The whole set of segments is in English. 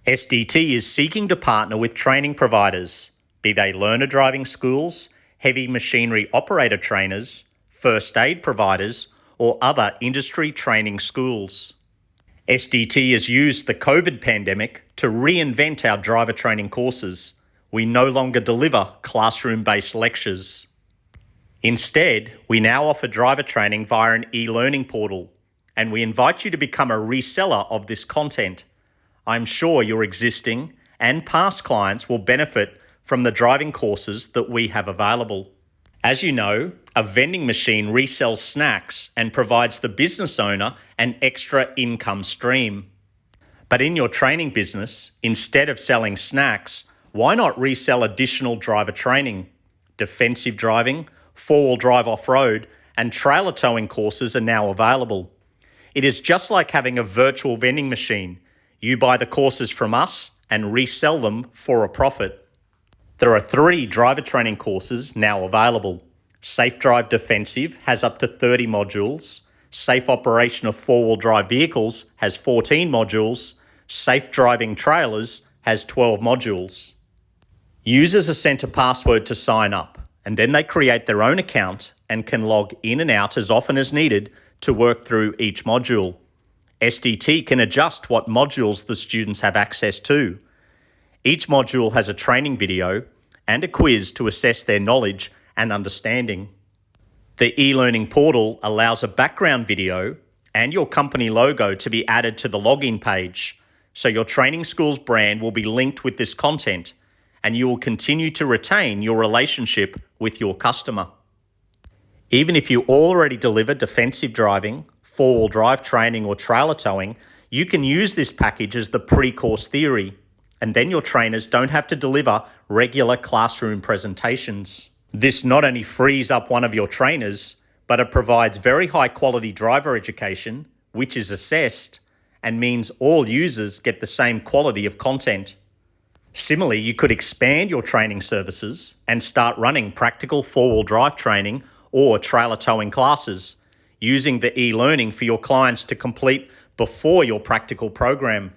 SDT is seeking to partner with training providers, be they learner driving schools, heavy machinery operator trainers, first aid providers, or other industry training schools. SDT has used the COVID pandemic to reinvent our driver training courses. We no longer deliver classroom-based lectures. Instead, we now offer driver training via an e-learning portal, and we invite you to become a reseller of this content. I'm sure your existing and past clients will benefit from the driving courses that we have available. As you know, a vending machine resells snacks and provides the business owner an extra income stream. But in your training business, instead of selling snacks, why not resell additional driver training? Defensive driving, four-wheel drive off-road, and trailer towing courses are now available. It is just like having a virtual vending machine. You buy the courses from us and resell them for a profit. There are 3 driver training courses now available. Safe Drive Defensive has up to 30 modules. Safe Operation of Four-Wheel Drive Vehicles has 14 modules. Safe Driving Trailers has 12 modules. Users are sent a password to sign up, and then they create their own account and can log in and out as often as needed to work through each module. SDT can adjust what modules the students have access to. Each module has a training video and a quiz to assess their knowledge and understanding. The e-learning portal allows a background video and your company logo to be added to the login page, so your training school's brand will be linked with this content, and you will continue to retain your relationship with your customer. Even if you already deliver defensive driving, four-wheel drive training, or trailer towing, you can use this package as the pre-course theory, and then your trainers don't have to deliver regular classroom presentations. This not only frees up one of your trainers, but it provides very high-quality driver education, which is assessed, and means all users get the same quality of content. Similarly, you could expand your training services and start running practical four-wheel drive training or trailer towing classes, using the e-learning for your clients to complete before your practical program.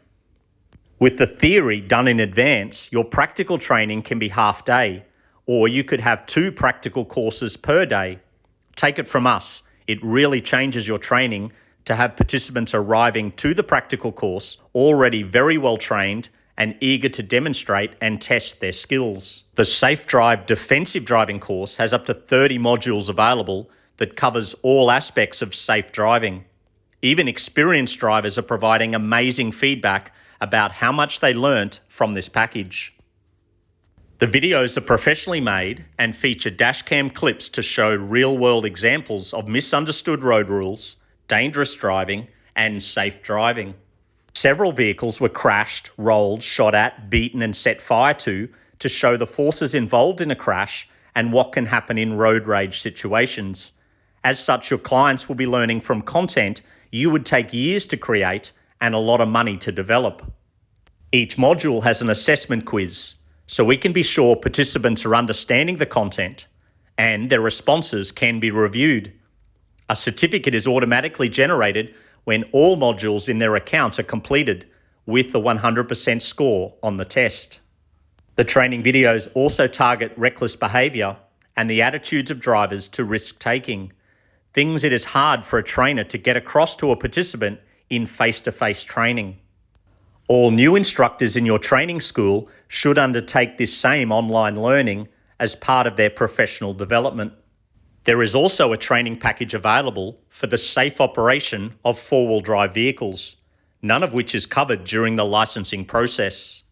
With the theory done in advance, your practical training can be half day, or you could have 2 practical courses per day. Take it from us, it really changes your training to have participants arriving to the practical course already very well trained and eager to demonstrate and test their skills. The Safe Drive Defensive Driving course has up to 30 modules available that covers all aspects of safe driving. Even experienced drivers are providing amazing feedback about how much they learnt from this package. The videos are professionally made and feature dashcam clips to show real-world examples of misunderstood road rules, dangerous driving, and safe driving. Several vehicles were crashed, rolled, shot at, beaten, and set fire to show the forces involved in a crash and what can happen in road rage situations. As such, your clients will be learning from content you would take years to create and a lot of money to develop. Each module has an assessment quiz, so we can be sure participants are understanding the content and their responses can be reviewed. A certificate is automatically generated when all modules in their account are completed with the 100% score on the test. The training videos also target reckless behaviour and the attitudes of drivers to risk-taking, things it is hard for a trainer to get across to a participant in face-to-face training. All new instructors in your training school should undertake this same online learning as part of their professional development. There is also a training package available for the safe operation of four-wheel drive vehicles, none of which is covered during the licensing process.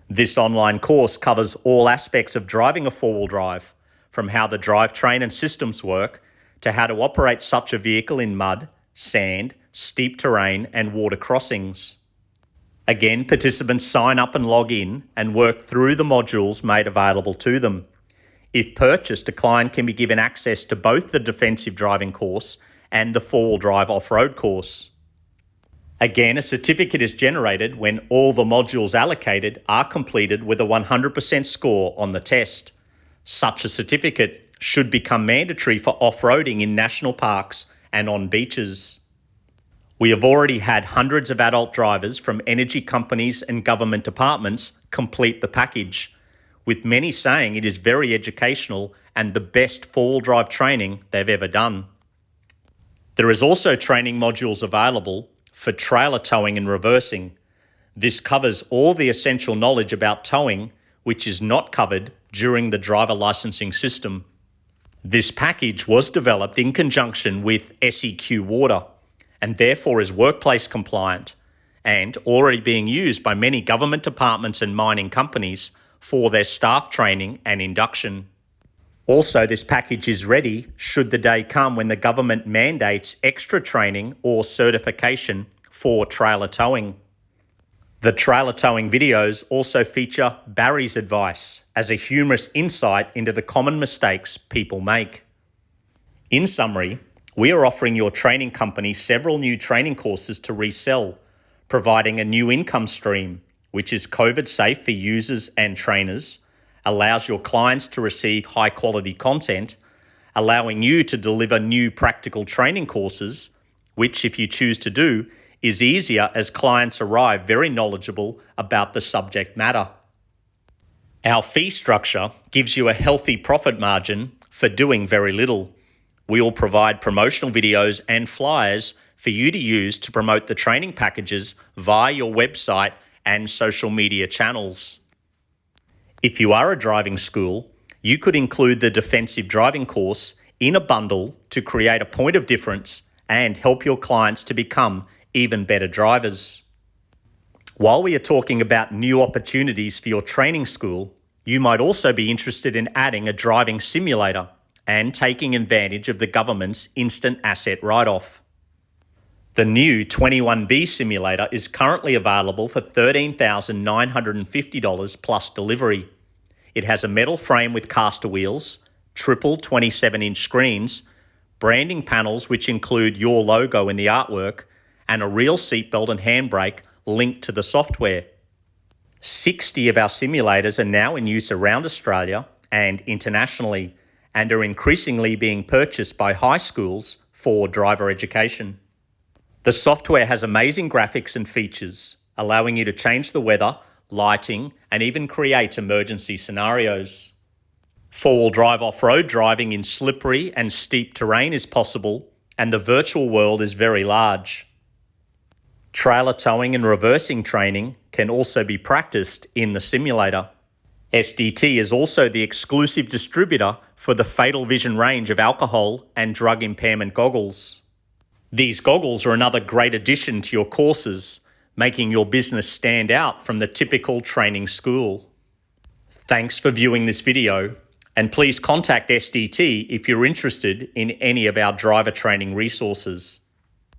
This online course covers all aspects of driving a four-wheel drive, from how the drivetrain and systems work to how to operate such a vehicle in mud, sand, steep terrain, and water crossings. Again, participants sign up and log in and work through the modules made available to them. If purchased, a client can be given access to both the defensive driving course and the four-wheel drive off-road course. Again, a certificate is generated when all the modules allocated are completed with a 100% score on the test. Such a certificate should become mandatory for off-roading in national parks and on beaches. We have already had hundreds of adult drivers from energy companies and government departments complete the package, with many saying it is very educational and the best four-wheel drive training they've ever done. There is also training modules available for trailer towing and reversing. This covers all the essential knowledge about towing, which is not covered during the driver licensing system. This package was developed in conjunction with SEQ Water and therefore is workplace compliant and already being used by many government departments and mining companies for their staff training and induction. Also, this package is ready should the day come when the government mandates extra training or certification for trailer towing. The trailer towing videos also feature Barry's advice as a humorous insight into the common mistakes people make. In summary, we are offering your training company several new training courses to resell, providing a new income stream, which is COVID safe for users and trainers, allows your clients to receive high quality content, allowing you to deliver new practical training courses, which if you choose to do, is easier as clients arrive very knowledgeable about the subject matter. Our fee structure gives you a healthy profit margin for doing very little. We will provide promotional videos and flyers for you to use to promote the training packages via your website and social media channels. If you are a driving school, you could include the defensive driving course in a bundle to create a point of difference and help your clients to become even better drivers. While we are talking about new opportunities for your training school, you might also be interested in adding a driving simulator and taking advantage of the government's instant asset write-off. The new 21B simulator is currently available for $13,950 plus delivery. It has a metal frame with caster wheels, triple 27-inch screens, branding panels which include your logo in the artwork, and a real seatbelt and handbrake linked to the software. 60 of our simulators are now in use around Australia and internationally, and are increasingly being purchased by high schools for driver education. The software has amazing graphics and features, allowing you to change the weather, lighting, and even create emergency scenarios. Four-wheel drive off-road driving in slippery and steep terrain is possible, and the virtual world is very large. Trailer towing and reversing training can also be practiced in the simulator. SDT is also the exclusive distributor for the Fatal Vision range of alcohol and drug impairment goggles. These goggles are another great addition to your courses, making your business stand out from the typical training school. Thanks for viewing this video, and please contact SDT if you're interested in any of our driver training resources.